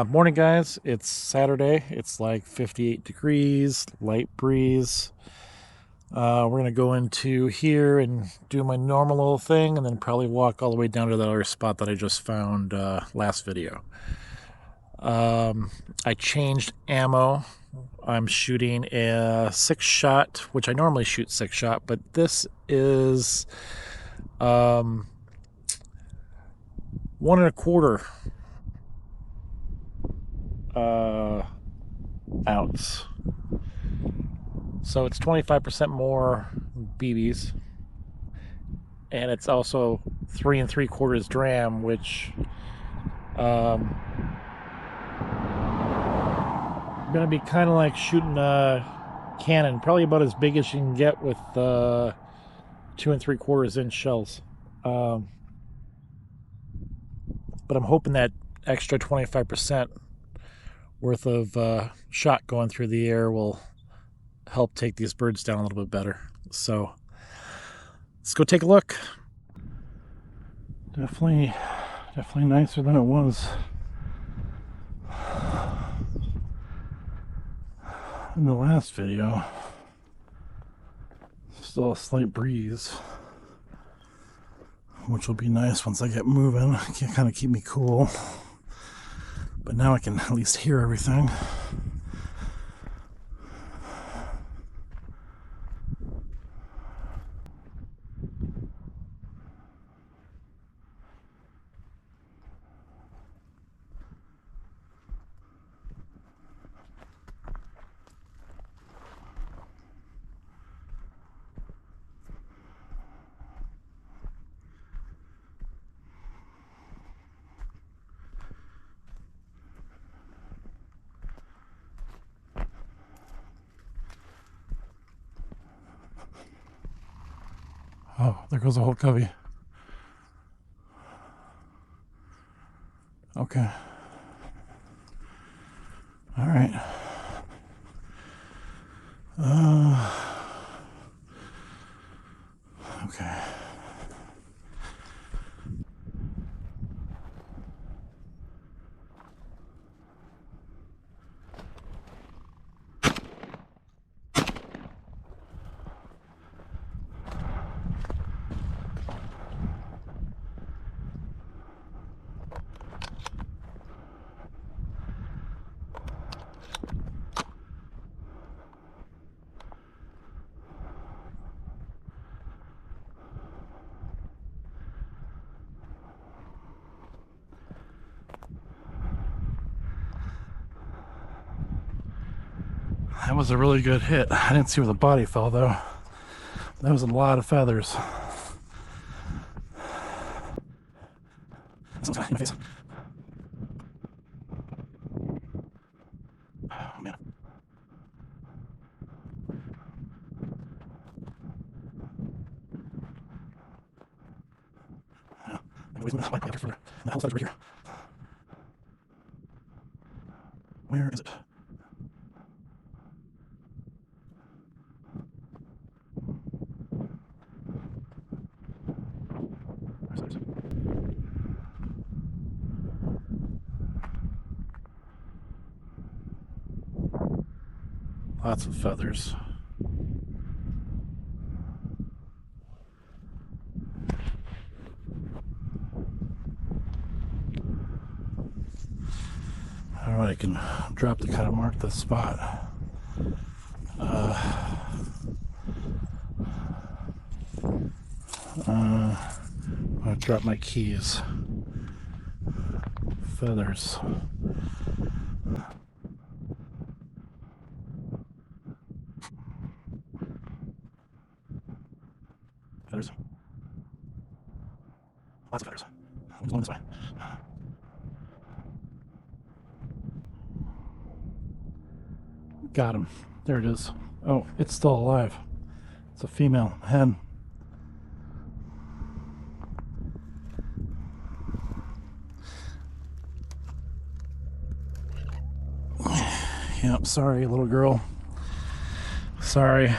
Morning, guys. It's Saturday. It's like 58 degrees, light breeze. We're going to go into here and do my normal little thing and then probably walk all the way down to that other spot that I just found last video. I changed ammo. I'm shooting a 6-shot, which I normally shoot 6-shot, but this is 1.25 ounce. So it's 25% more BBs, and it's also 3 3/4 dram, which gonna be kind of like shooting a cannon, probably about as big as you can get with 2 3/4 inch shells. But I'm hoping that extra 25% worth of shot going through the air will help take these birds down a little bit better. So let's go take a look. Definitely nicer than it was in the last video. Still a slight breeze, which will be nice once I get moving. It can kind of keep me cool, but now I can at least hear everything. Oh, there goes a whole covey. Okay. All right. Okay. That was a really good hit. I didn't see where the body fell though. That was a lot of feathers. In my face. Oh man. The whole feathers right here. Where is it? Lots of feathers. Alright, I can drop to kind of mark the spot. I'm gonna drop my keys. Feathers. Feathers. Lots of feathers. I'm going this way. Got him. There it is. Oh, it's still alive. It's a female hen. Yep, sorry, little girl. Sorry.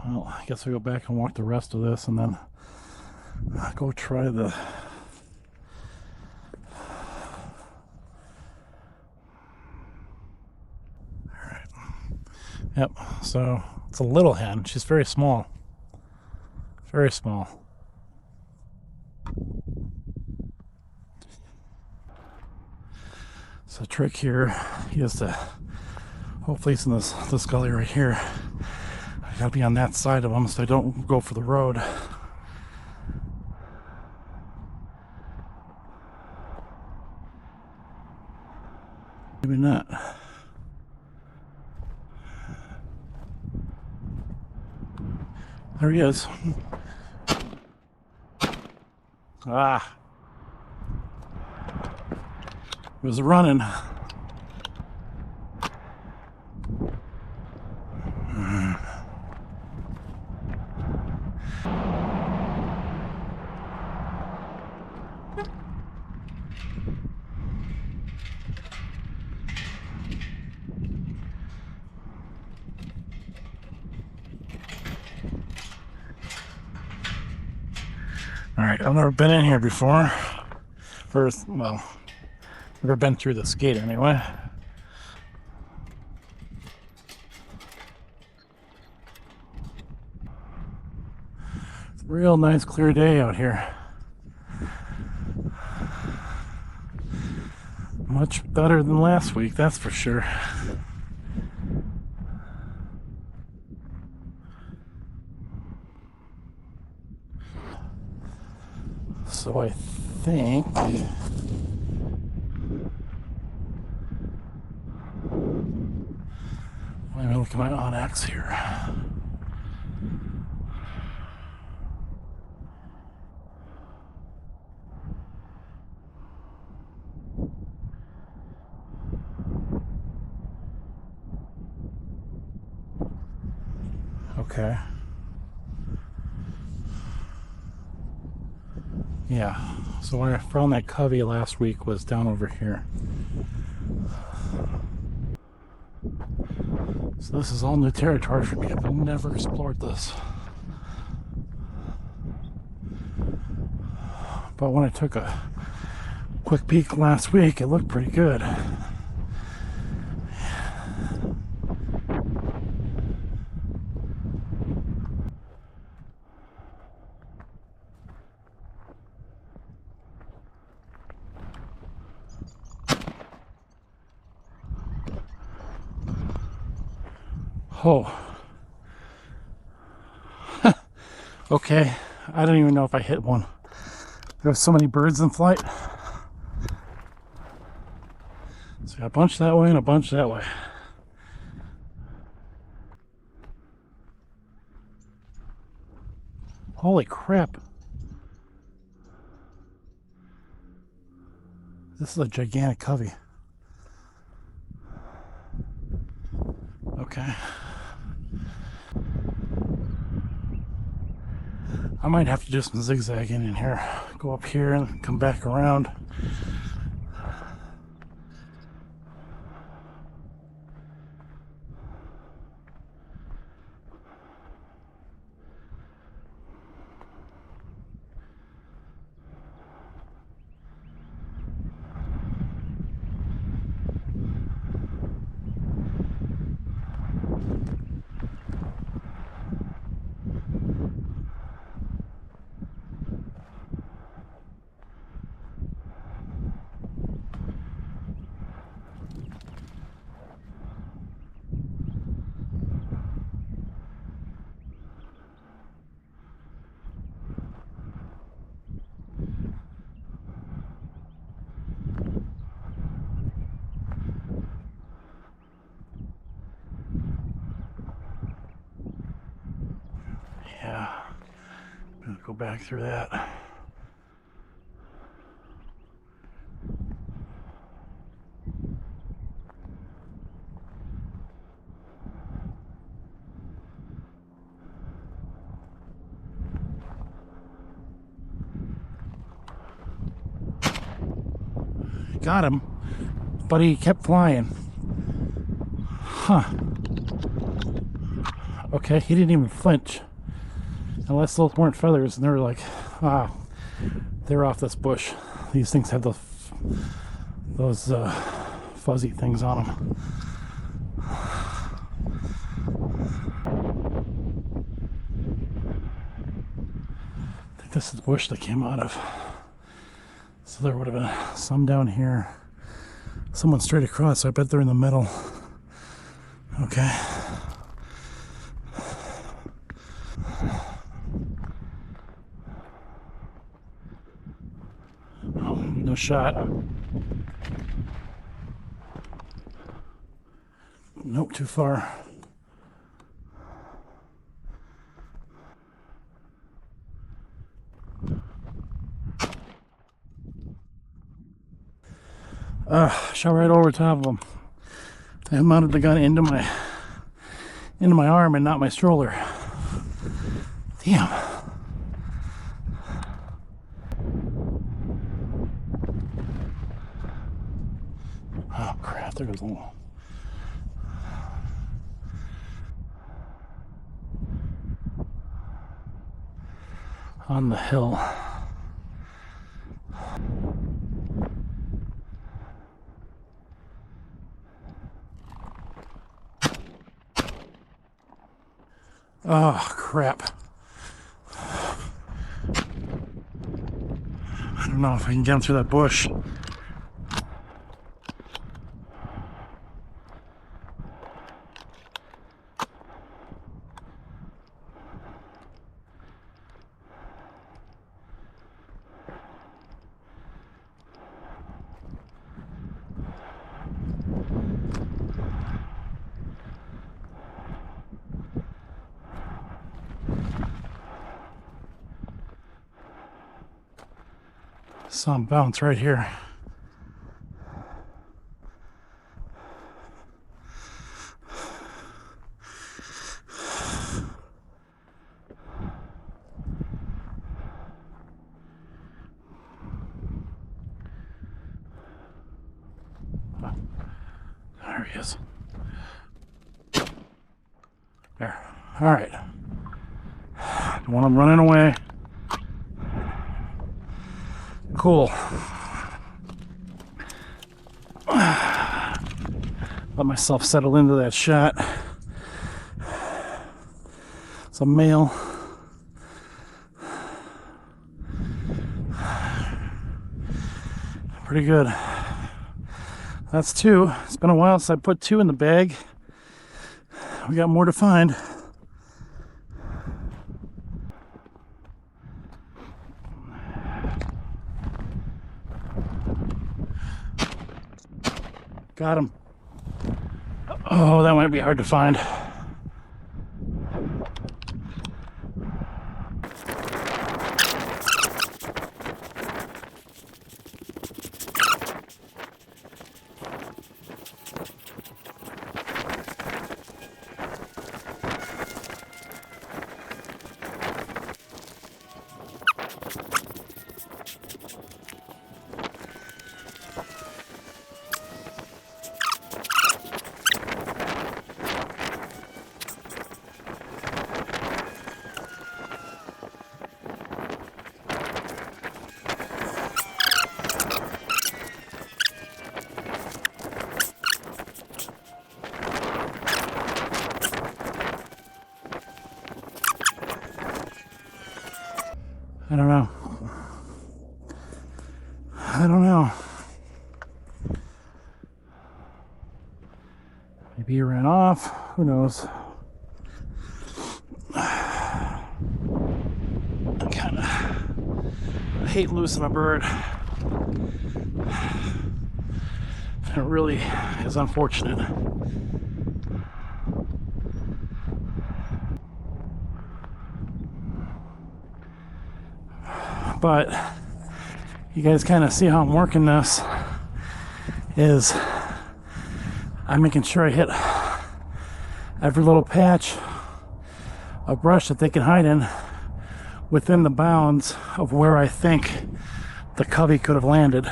Well, I guess I'll go back and walk the rest of this and then go try the... Alright. Yep, so it's a little hen. She's very small. Very small. So the trick here is to, hopefully it's in this gully right here. I gotta be on that side of them so I don't go for the road. Maybe not. There he is. Ah. He was running. Alright, I've never been in here before. First, well, never been through this gate anyway. It's a real nice clear day out here. Much better than last week, that's for sure. So I think let me look at my Onyx here. Okay. Yeah, so where I found that Covey last week was down over here. So this is all new territory for me. I've never explored this. But when I took a quick peek last week, it looked pretty good. Oh. Okay, I don't even know if I hit one. There's so many birds in flight. So I got a bunch that way and a bunch that way. Holy crap. This is a gigantic covey. Okay. I might have to do some zigzagging in here. Go up here and come back around. Yeah, I'm gonna go back through that. Got him, but he kept flying. Huh. Okay, he didn't even flinch. Unless those weren't feathers, and they were like, ah, they're off this bush. These things have those fuzzy things on them. I think this is the bush they came out of. So there would have been some down here. Someone straight across, so I bet they're in the middle. Okay. Oh, no shot. Nope, too far. Shot right over top of him. I mounted the gun into my arm and not my stroller. Damn. Oh crap, there goes a little. On the hill. Oh crap. I don't know if I can get him through that bush. Saw him bounce right here. There he is. There. All right. Don't want him running away. Cool. Let myself settle into that shot. It's a male. Pretty good. That's two. It's been a while since I put two in the bag. We got more to find. Got him. Oh, that might be hard to find. I don't know. I don't know. Maybe he ran off. Who knows? I hate losing a bird. It really is unfortunate. But you guys kind of see how I'm working this. Is I'm making sure I hit every little patch of brush that they can hide in within the bounds of where I think the Covey could have landed.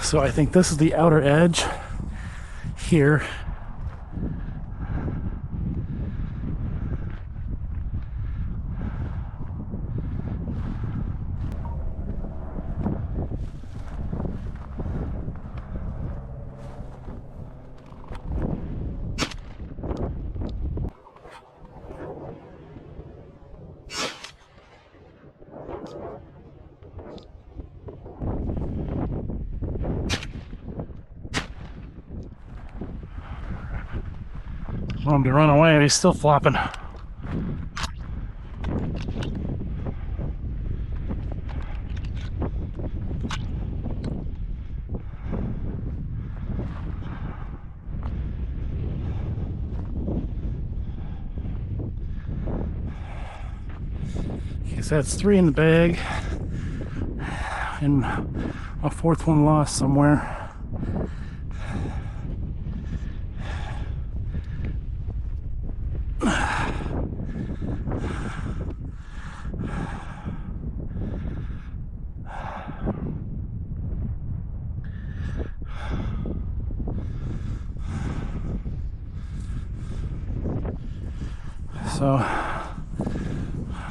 So I think this is the outer edge here, want him to run away. He's still flopping. Okay, so that's 3 in the bag, and a 4th one lost somewhere. So,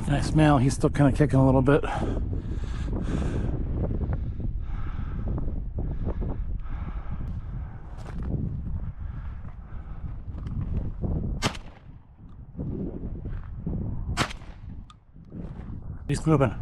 nice male. He's still kind of kicking a little bit. He's moving.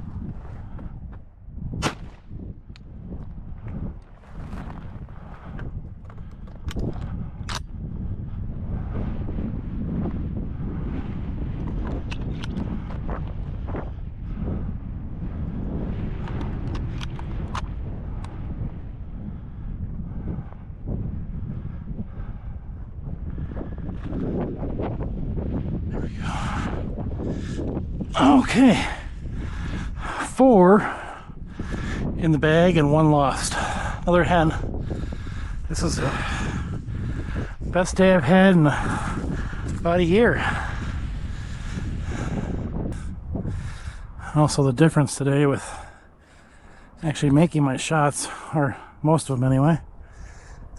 There we go. Okay. 4 in the bag and 1 lost. Another hen. This is the best day I've had in about a year. Also the difference today with actually making my shots, or most of them anyway,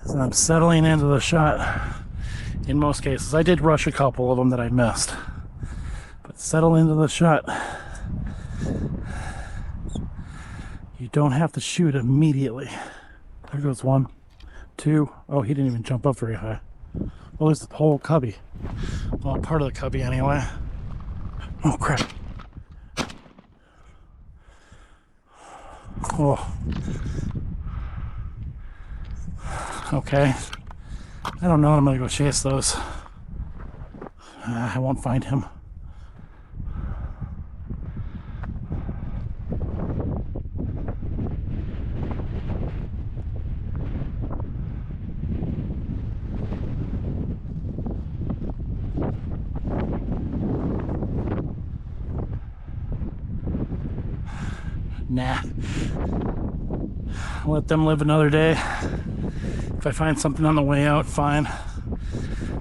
is that I'm settling into the shot in most cases. I did rush a couple of them that I missed, but settle into the shot. You don't have to shoot immediately. There goes 1, 2. Oh, he didn't even jump up very high. Well, there's the whole cubby. Well, part of the cubby anyway. Oh, crap. Oh. Okay. I don't know. I'm going to go chase those. I won't find him. Nah. Let them live another day. If I find something on the way out, fine.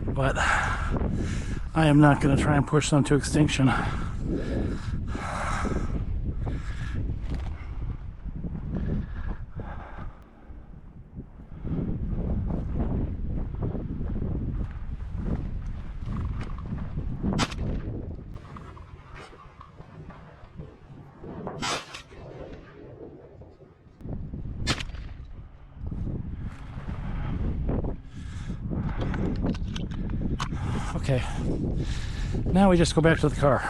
But I am not going to try and push them to extinction. Okay, now we just go back to the car.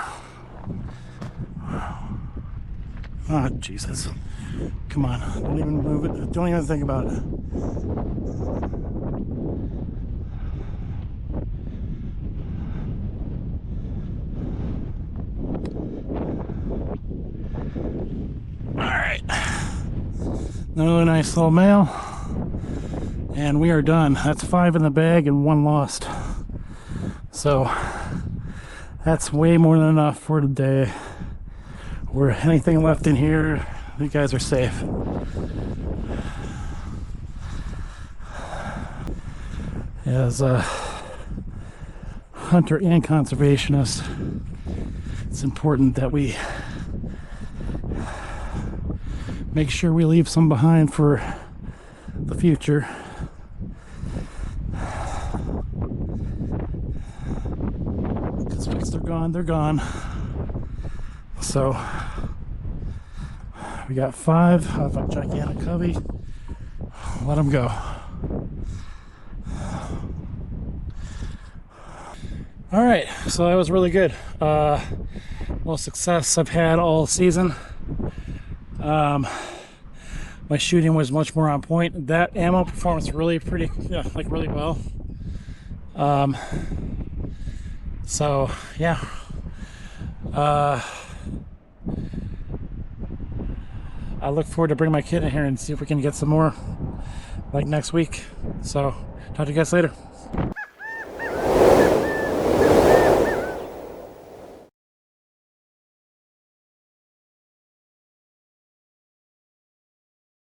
Oh, Jesus. Come on, don't even move it. Don't even think about it. Alright. Another nice little male. And we are done. That's 5 in the bag and 1 lost. So that's way more than enough for today. Or anything left in here, you guys are safe. As a hunter and conservationist, it's important that we make sure we leave some behind for the future. Once they're gone, they're gone. So we got 5 of a gigantic covey. Let them go. All right, so that was really good. Most success I've had all season. My shooting was much more on point. That ammo performance really really well. So yeah, uh, I look forward to bring my kid in here and see if we can get some more like next week. So talk to you guys later.